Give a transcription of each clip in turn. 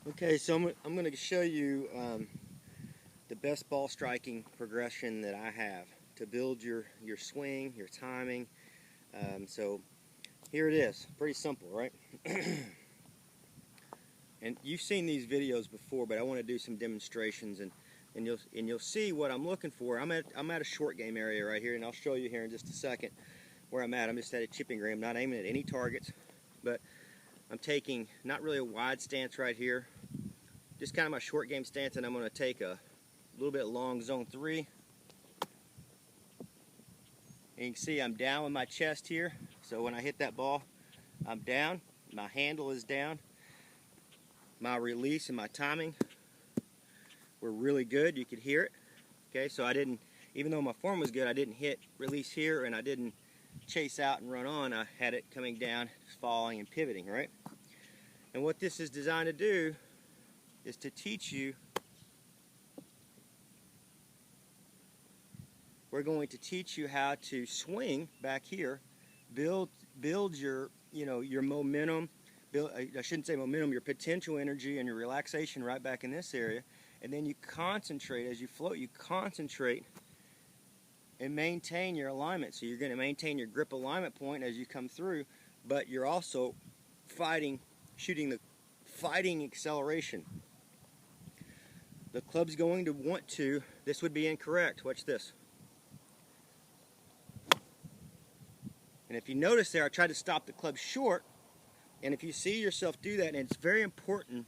Okay, so I'm going to show you the best ball striking progression that I have to build your swing, your timing. So here it is. Pretty simple, right? And you've seen these videos before, but I want to do some demonstrations, and you'll see what I'm looking for. I'm at a short game area right here, and I'll show you here in just a second where I'm at. I'm just at a chipping green. I'm not aiming at any targets, but I'm taking not really a wide stance right here. Just kind of my short game stance, and I'm going to take a little bit long zone 3. And you can see I'm down with my chest here, so when I hit that ball, I'm down. My handle is down. My release and my timing were really good. You could hear it. Okay, so I didn't, even though my form was good, I didn't hit release here, and I didn't chase out and run on. I had it coming down, falling, and pivoting, right? And what this is designed to do is to teach you. We're going to teach you how to swing back here, build your your momentum, I shouldn't say momentum, your potential energy and your relaxation right back in this area, and then you concentrate as you float. You concentrate and maintain your alignment. So you're going to maintain your grip alignment point as you come through, but you're also fighting acceleration. The club's going to want to. This would be incorrect. Watch this. And if you notice there, I tried to stop the club short, and if you see yourself do that, and it's very important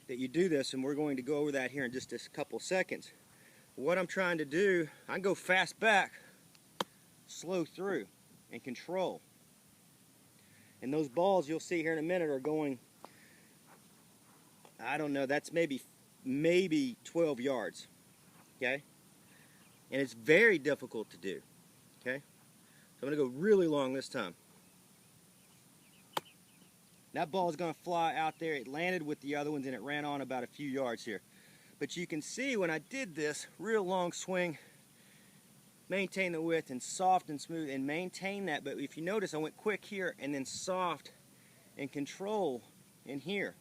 that you do this, and we're going to go over that here in just a couple seconds. What I'm trying to do, I can go fast back, slow through, and control. And those balls you'll see here in a minute are going, I don't know, that's maybe 12 yards, okay? And it's very difficult to do, okay? So I'm going to go really long this time. That ball is going to fly out there. It landed with the other ones and it ran on about a few yards here. But you can see when I did this real long swing, maintain the width and soft and smooth and maintain that. But if you notice, I went quick here and then soft and control in here.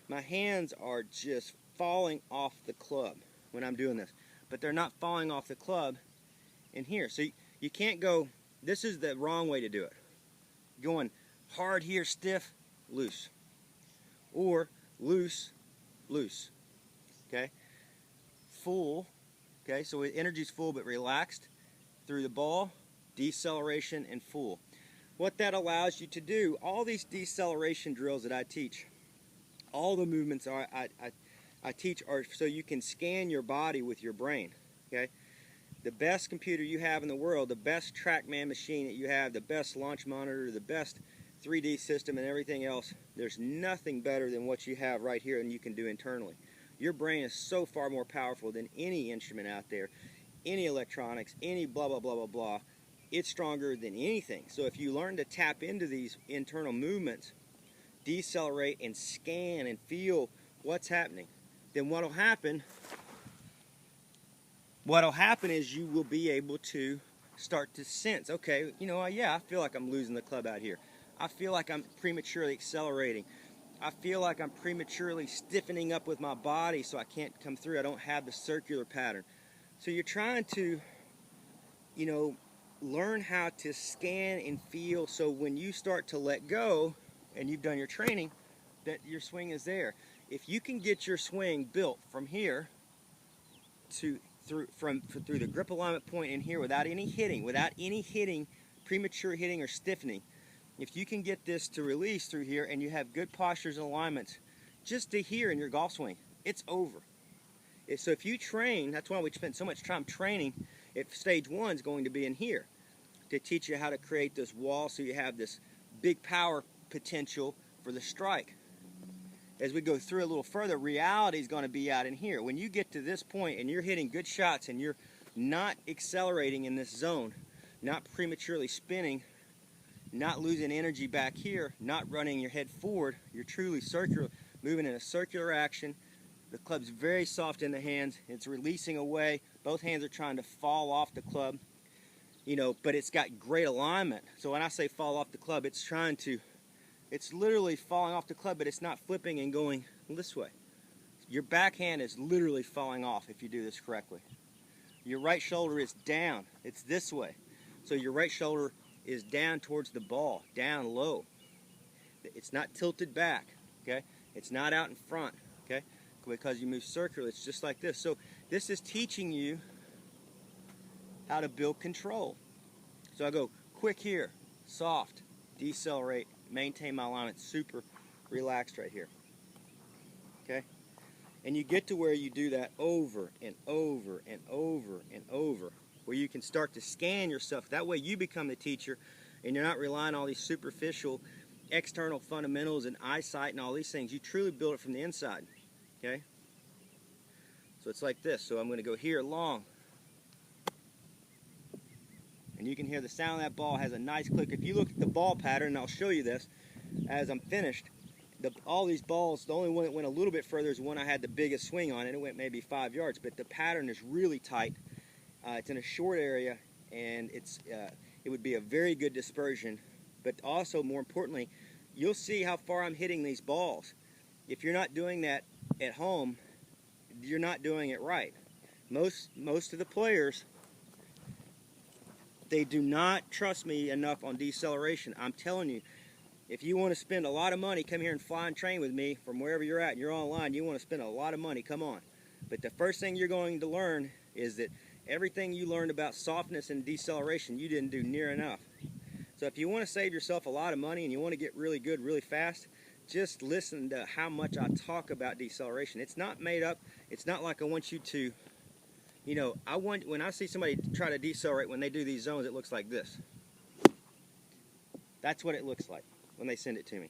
My hands are just falling off the club when I'm doing this. But they're not falling off the club in here. So you can't go. This is the wrong way to do it. Going hard here, stiff, loose. Or loose, loose. Okay? Full. Okay, so energy's full but relaxed through the ball, deceleration, and full. What that allows you to do, all these deceleration drills that I teach, all the movements I teach are so you can scan your body with your brain. Okay? The best computer you have in the world, the best TrackMan machine that you have, the best launch monitor, the best 3D system and everything else, there's nothing better than what you have right here and you can do internally. Your brain is so far more powerful than any instrument out there, any electronics, any blah, blah, blah, blah, blah. It's stronger than anything. So if you learn to tap into these internal movements, decelerate and scan and feel what's happening, then what'll happen is you will be able to start to sense, okay, yeah, I feel like I'm losing the club out here. I feel like I'm prematurely accelerating. I feel like I'm prematurely stiffening up with my body so I can't come through. I don't have the circular pattern. So you're trying to, learn how to scan and feel so when you start to let go and you've done your training, that your swing is there. If you can get your swing built from here to through the grip alignment point in here without any hitting, premature hitting or stiffening, if you can get this to release through here and you have good postures and alignments, just to here in your golf swing, it's over. So if you train, that's why we spend so much time training. If stage 1 is going to be in here to teach you how to create this wall so you have this big power potential for the strike. As we go through a little further, reality is going to be out in here. When you get to this point and you're hitting good shots and you're not accelerating in this zone, not prematurely spinning, not losing energy back here, not running your head forward, you're truly circular, moving in a circular action. The club's very soft in the hands. It's releasing away. Both hands are trying to fall off the club, but it's got great alignment. So when I say fall off the club, it's literally falling off the club, but it's not flipping and going this way. your backhand is literally falling off if you do this correctly. Your right shoulder is down. It's this way. So your right shoulder is down towards the ball, down low. It's not tilted back, okay? It's not out in front, okay? Because you move circular, it's just like this. So this is teaching you how to build control. So I go quick here, soft, decelerate, maintain my alignment, super relaxed right here, okay? And you get to where you do that over and over and over and over, where you can start to scan yourself. That way you become the teacher, and you're not relying on all these superficial external fundamentals and eyesight and all these things. You truly build it from the inside, okay? So it's like this. So I'm going to go here long. And you can hear the sound of that ball has a nice click. If you look at the ball pattern, and I'll show you this as I'm finished, all these balls, the only one that went a little bit further is one I had the biggest swing on, and it went maybe 5 yards, but the pattern is really tight. It's in a short area, and it would be a very good dispersion, but also, more importantly, you'll see how far I'm hitting these balls. If you're not doing that at home, you're not doing it right. Most of the players, they do not trust me enough on deceleration. I'm telling you, if you want to spend a lot of money, come here and fly and train with me from wherever you're at, and you're online, you want to spend a lot of money, come on. But the first thing you're going to learn is that everything you learned about softness and deceleration, you didn't do near enough. So if you want to save yourself a lot of money and you want to get really good really fast, just listen to how much I talk about deceleration. It's not made up. It's not like I want you to, you know, when I see somebody try to decelerate, when they do these zones, it looks like this. That's what it looks like when they send it to me.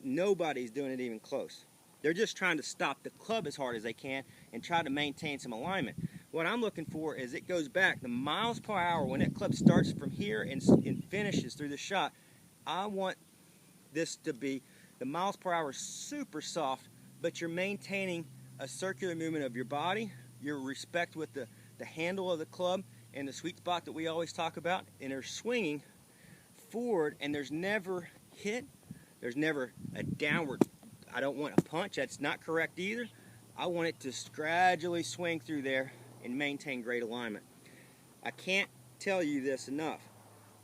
Nobody's doing it even close. They're just trying to stop the club as hard as they can and try to maintain some alignment. What I'm looking for is it goes back the miles per hour when that club starts from here and finishes through the shot. I want this to be the miles per hour super soft, but you're maintaining a circular movement of your body, your respect with the handle of the club and the sweet spot that we always talk about, and they're swinging forward, and there's never hit, there's never a downward. I don't want a punch, that's not correct either. I want it to gradually swing through there and maintain great alignment. I can't tell you this enough.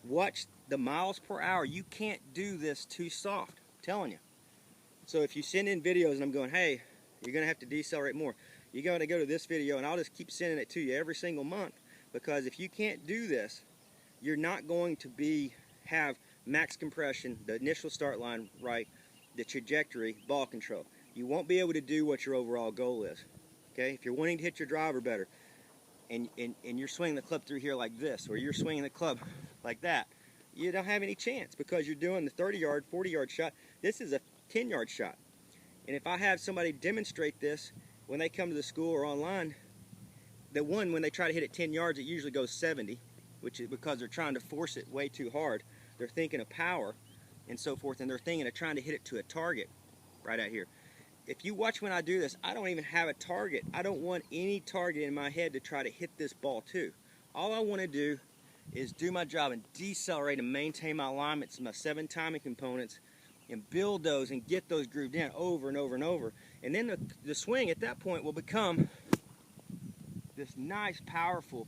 Watch the miles per hour. You can't do this too soft, I'm telling you. So if you send in videos and I'm going, hey, you're going to have to decelerate more, you're going to go to this video, and I'll just keep sending it to you every single month, because if you can't do this, you're not going to have max compression, the initial start line right, the trajectory, ball control. You won't be able to do what your overall goal is. Okay, if you're wanting to hit your driver better, and you're swinging the club through here like this, or you're swinging the club like that, you don't have any chance, because you're doing the 30-yard, 40-yard shot. This is a 10-yard shot. And if I have somebody demonstrate this when they come to the school or online, when they try to hit it 10 yards, it usually goes 70, which is because they're trying to force it way too hard. They're thinking of power and so forth, and they're thinking of trying to hit it to a target right out here. If you watch when I do this, I don't even have a target. I don't want any target in my head to try to hit this ball to. All I want to do is do my job and decelerate and maintain my alignments, my 7 timing components, and build those and get those grooved in over and over and over. And then the swing at that point will become this nice, powerful,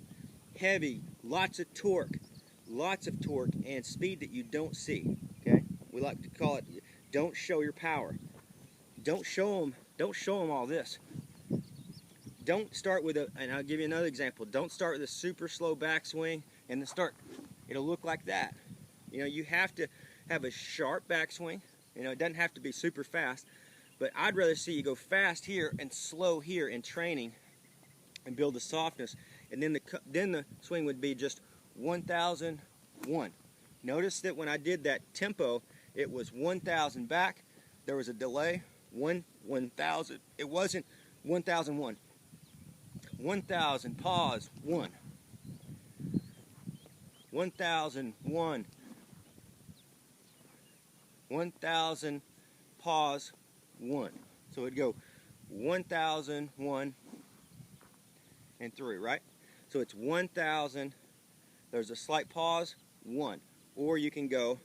heavy, lots of torque and speed that you don't see. Okay, we like to call it, don't show your power. Don't show them all this. Don't start with and I'll give you another example. Don't start with a super slow backswing and then it'll look like that. You know, you have to have a sharp backswing. You know, it doesn't have to be super fast, but I'd rather see you go fast here and slow here in training and build the softness, and then the swing would be just 1,001. Notice that when I did that tempo, it was 1,000 back. There was a delay. 1,000. It wasn't 1,001. 1,000 pause 1. 1,001. 1,000 pause 1. So it'd go 1,001 and 3, right? So it's 1,000. There's a slight pause 1, or you can go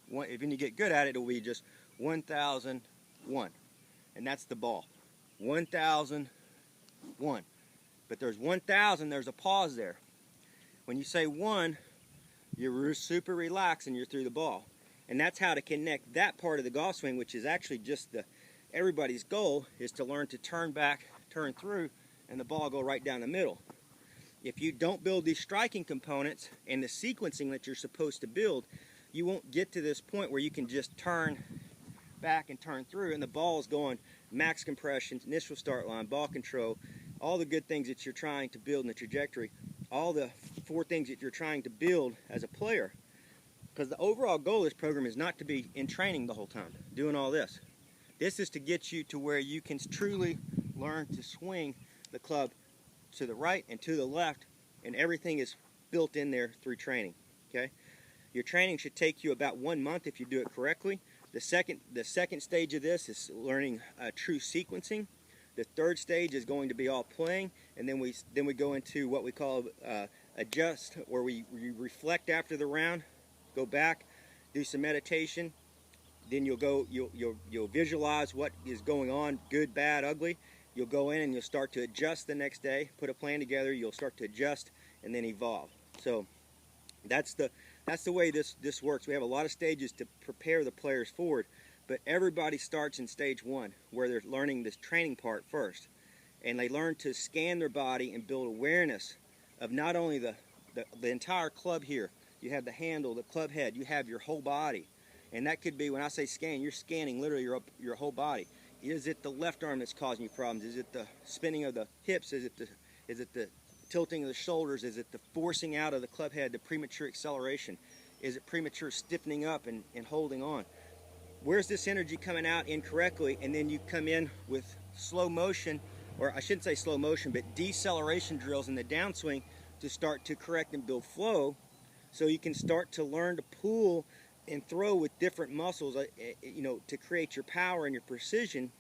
1. If you get good at it, it'll be just 1,001. and that's the ball. 1,001. But there's 1,000, there's a pause there. When you say 1, you're super relaxed and you're through the ball. And that's how to connect that part of the golf swing, which is actually just everybody's goal, is to learn to turn back, turn through, and the ball go right down the middle. If you don't build these striking components and the sequencing that you're supposed to build, you won't get to this point where you can just turn back and turn through and the ball is going max compression, initial start line, ball control, all the good things that you're trying to build in the trajectory, all the 4 things that you're trying to build as a player. Because the overall goal of this program is not to be in training the whole time, doing all this. This is to get you to where you can truly learn to swing the club to the right and to the left, and everything is built in there through training. Okay? Your training should take you about 1 month if you do it correctly. The second stage of this is learning true sequencing. The third stage is going to be all playing, and then we go into what we call adjust, where we reflect after the round, go back, do some meditation. Then you'll visualize what is going on, good, bad, ugly. You'll go in and you'll start to adjust the next day, put a plan together, you'll start to adjust and then evolve. So that's the way this works. We have a lot of stages to prepare the players forward, but everybody starts in stage 1 where they're learning this training part first. And they learn to scan their body and build awareness of not only the entire club here. You have the handle, the club head, you have your whole body. And that could be, when I say scan, you're scanning literally your whole body. Is it the left arm that's causing you problems? Is it the spinning of the hips? Is it the tilting of the shoulders? Is it the forcing out of the club head, the premature acceleration? Is it premature stiffening up and holding on? Where's this energy coming out incorrectly? And then you come in with slow motion, or I shouldn't say slow motion, but deceleration drills in the downswing to start to correct and build flow, so you can start to learn to pull and throw with different muscles. To create your power and your precision,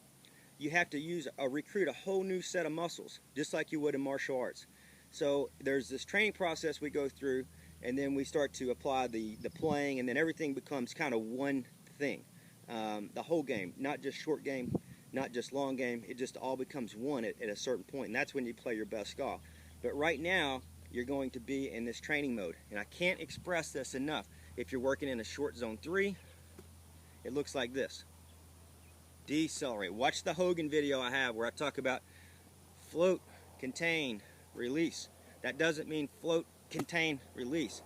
you have to recruit a whole new set of muscles, just like you would in martial arts. So there's this training process we go through, and then we start to apply the playing, and then everything becomes kind of one thing. The whole game, not just short game, not just long game, it just all becomes one at a certain point, and that's when you play your best golf. But right now, you're going to be in this training mode, and I can't express this enough. If you're working in a short zone 3, it looks like this. Decelerate. Watch the Hogan video I have where I talk about float, contain, release. That doesn't mean float, contain, release.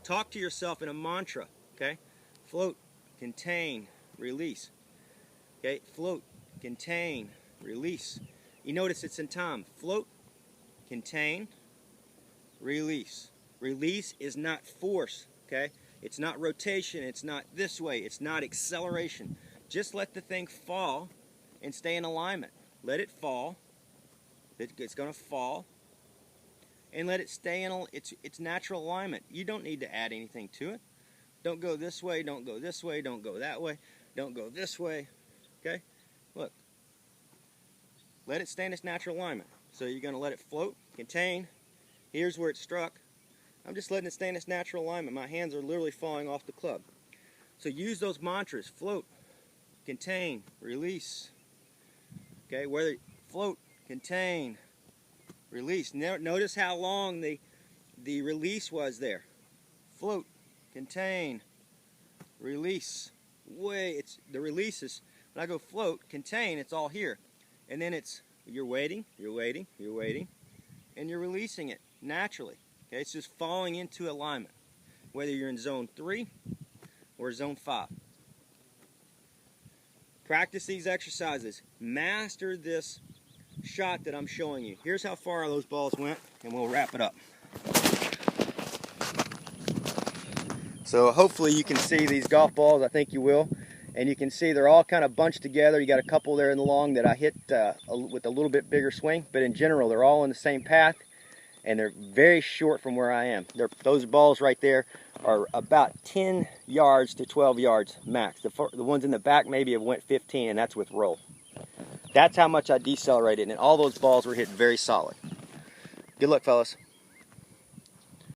Talk to yourself in a mantra, okay? Float, contain, release. Okay? Float, contain, release. You notice it's in time. Float, contain, release. Release is not force, okay? It's not rotation, it's not this way, it's not acceleration. Just let the thing fall and stay in alignment. Let it fall. It's going to fall. And let it stay in its natural alignment. You don't need to add anything to it. Don't go this way, don't go this way, don't go that way, don't go this way. Okay? Look. Let it stay in its natural alignment. So you're going to let it float, contain. Here's where it struck. I'm just letting it stay in its natural alignment. My hands are literally falling off the club. So use those mantras. Float, contain, release. Okay, whether float, contain, release. Notice how long the release was there. Float, contain, release. The release is, when I go float, contain, it's all here. And then you're waiting, and you're releasing it naturally. Okay, it's just falling into alignment, whether you're in zone 3 or zone 5. Practice these exercises. Master this shot that I'm showing you. Here's how far those balls went, and we'll wrap it up. So hopefully you can see these golf balls. I think you will. And you can see they're all kind of bunched together. You got a couple there in the long that I hit with a little bit bigger swing, but in general they're all in the same path. And they're very short from where I am. Those balls right there are about 10 yards to 12 yards max. The ones in the back maybe have went 15, and that's with roll. That's how much I decelerated, and all those balls were hit very solid. Good luck, fellas.